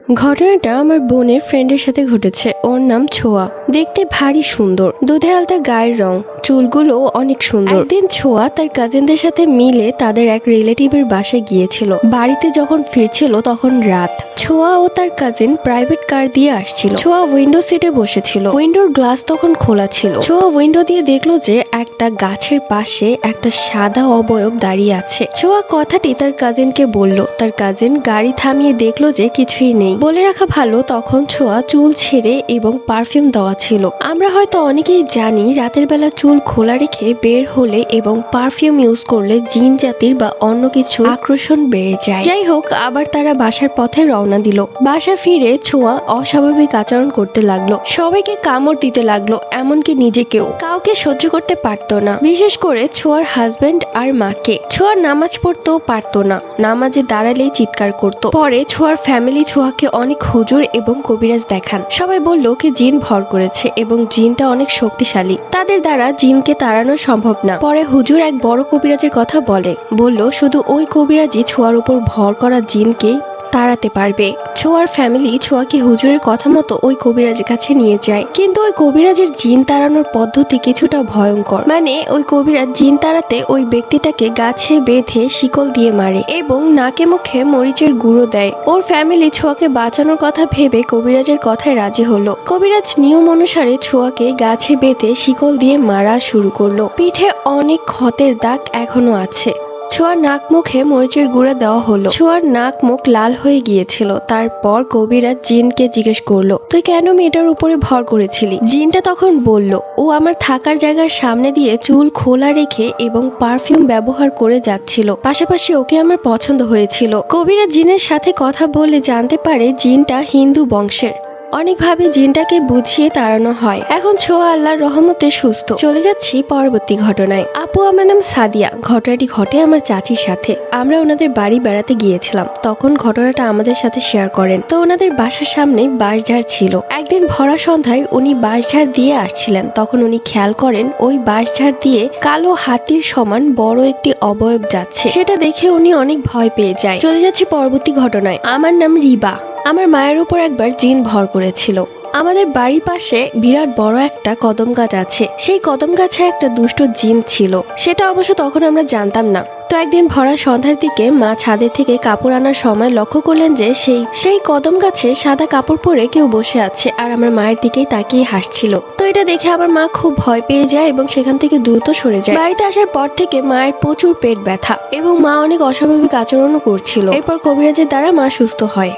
ঘটনাটা আমার বোনের ফ্রেন্ডের সাথে ঘটেছে। ওর নাম ছোঁয়া। দেখতে ভারী সুন্দর, দুধে আলতা গায়ের রং, চুলগুলো অনেক সুন্দর। একদিন ছোঁয়া তার কাজিনদের সাথে মিলে তাদের এক রিলেটিভের বাসায় গিয়েছিল। বাড়িতে যখন ফিরছিল তখন রাত। ছোঁয়া ও তার কাজিন প্রাইভেট কার দিয়ে আসছিল। ছোঁয়া উইন্ডো সিটে বসেছিল। উইন্ডোর গ্লাস তখন খোলা ছিল। ছোঁয়া উইন্ডো দিয়ে দেখলো যে একটা গাছের পাশে একটা সাদা অবয়ব দাঁড়িয়ে আছে। ছোঁয়া কথাটি তার কাজিনকে বলল। তার কাজিন গাড়ি থামিয়ে দেখলো যে কিছুই নেই। বলে রাখা ভালো, তখন ছোঁয়া চুল ছেড়ে এবং পারফিউম দেওয়া ছিল। আমরা হয়তো অনেকেই জানি রাতের বেলা চুল খোলা রেখে বের হলে এবং পারফিউম ইউজ করলে জিন জাতির বা অন্য কিছু আকর্ষণ বেড়ে যায়। যাই হোক, আবার তারা বাসার পথে রওনা দিল। বাসা ফিরে ছোঁয়া অস্বাভাবিক আচরণ করতে লাগলো। সবাইকে কামড় দিতে লাগলো, এমনকি নিজেকেও। কাউকে সহ্য করতে পারতো না, বিশেষ করে ছোঁয়ার হাজবেন্ড আর মাকে। ছোঁয়ার নামাজ পড়তেও পারতো না, নামাজে দাঁড়ালেই চিৎকার করতো। পরে ছোঁয়ার ফ্যামিলি ছোঁয়াকে অনেক হুজুর এবং কবিরাজ দেখান। সবাই বলল কি জিন ভর করেছে এবং জিনটা অনেক শক্তিশালী, তাদের দ্বারা জিনকে তাড়ানো সম্ভব না। পরে হুজুর এক বড় কবিরাজের কথা বলল শুধু ওই কবিরাজই ছোঁয়ার উপর ভর করা জিনকে তাড়াতে পারবে। ছোঁয়ার ফ্যামিলি ছোঁয়াকে হুজুরের কথা মতো ওই কবিরাজের কাছে নিয়ে যায়। কিন্তু ওই কবিরাজের জিন তাড়ানোর পদ্ধতি কিছুটা ভয়ঙ্কর। মানে ওই কবিরাজ জিন তাড়াতে ওই ব্যক্তিটাকে গাছে বেঁধে শিকল দিয়ে মারে এবং নাকে মুখে মরিচের গুঁড়ো দেয়। ওর ফ্যামিলি ছোঁয়াকে বাঁচানোর কথা ভেবে কবিরাজের কথায় রাজি হলো। কবিরাজ নিয়ম অনুসারে ছোঁয়াকে গাছে বেঁধে শিকল দিয়ে মারা শুরু করলো। পিঠে অনেক ক্ষতের দাগ এখনো আছে। ছোঁয়ার নাক মুখে মরিচের গুঁড়া দেওয়া হলো। ছোঁয়ার নাক মুখ লাল হয়ে গিয়েছিল। তারপর কবিরাজ জিনকে জিজ্ঞেস করলো, তুই কেন মেয়েটার উপরে ভর করেছিলি? জিনটা তখন বলল, ও আমার থাকার জায়গার সামনে দিয়ে চুল খোলা রেখে এবং পারফিউম ব্যবহার করে যাচ্ছিল। পাশাপাশি ওকে আমার পছন্দ হয়েছিল। কবিরাজ জিনের সাথে কথা বলে জানতে পারে জিনটা হিন্দু বংশের। অনেকভাবে জিনটাকে বুঝিয়ে তাড়ানো হয়। এখন ছোঁয়া আল্লাহর রহমতে সুস্থ। চলে যাচ্ছি পরবর্তী ঘটনায়। আপু, আমার নাম সাদিয়া। ঘটনাটি ঘটে আমার চাচির সাথে। আমরা ওনাদের বাড়ি বেড়াতে গিয়েছিলাম, তখন ঘটনাটা আমাদের সাথে শেয়ার করেন। তো ওনাদের বাসার সামনে বাঁশঝাড় ছিল। একদিন ভরা সন্ধ্যায় উনি বাঁশঝাড় দিয়ে আসছিলেন। তখন উনি খেয়াল করেন ওই বাঁশঝাড় দিয়ে কালো হাতির সমান বড় একটি অবয়ব যাচ্ছে। সেটা দেখে উনি অনেক ভয় পেয়ে যায়। চলে যাচ্ছি পরবর্তী ঘটনায়। আমার নাম রিবা। আমার মায়ের উপর একবার জিন ভর করেছিল। আমাদের বাড়ির পাশে বিরাট বড় একটা কদম গাছ আছে। সেই কদম গাছে একটা দুষ্ট জিন ছিল। সেটা অবশ্য তখন আমরা জানতাম না। তো একদিন ভরা সন্ধ্যার দিকে মা ছাদের থেকে কাপড় আনার সময় লক্ষ্য করলেন যে সেই কদম গাছে সাদা কাপড় পরে কেউ বসে আছে আর আমার মায়ের দিকেই তাকিয়ে হাসছিল। তো এটা দেখে আমার মা খুব ভয় পেয়ে যায় এবং সেখান থেকে দ্রুত সরে যায়। বাড়িতে আসার পর থেকে মায়ের প্রচুর পেট ব্যথা এবং মা অনেক অস্বাভাবিক আচরণও করছিল। এরপর কবিরাজের দ্বারা মা সুস্থ হয়।